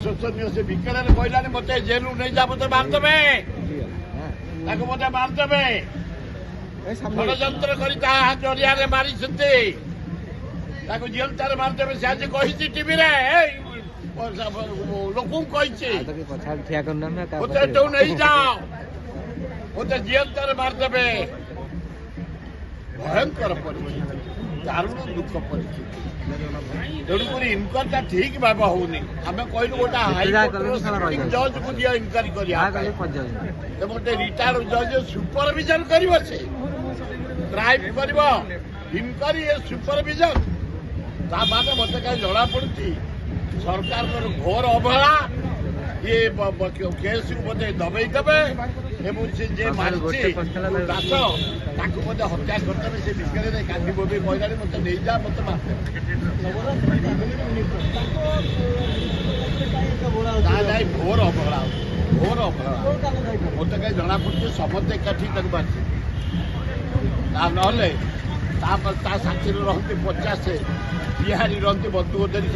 शोषणीय से विकरण कहला मत जेल नहीं जा मत मारदेवे मत मारदेवे षड्यंत्र कर जरिया मारी जीवंतार मारदेवे से आज कही टीवी लोक नहीं जाओ मत जीवंतार मारदेवे भयंकर परिस्थिति दारुण दुख परिस्थिति तेणुक इनक्वारी ठीक भाव होनी आम कहलु गोटे हाईकोर्ट जज को दिया इनक्वारी कर गोटे रिटायर्ड जज सुपरविजन कर ड्राइव कर इनक्वारी सुपरविजन माने मत कहीं जना पड़ी सरकार घोर अवहेला ये केस को बोधे दबे देवे जे मारी दास ताकू बोधे हत्या करदे से विषय कांदी बोबी कहला मत नहीं जा मत घोर अवहेला मत कहीं जना पड़ी समस्ते एकाठी मारছে ना साथी रही 50 बिहारी रही बंधुक धरी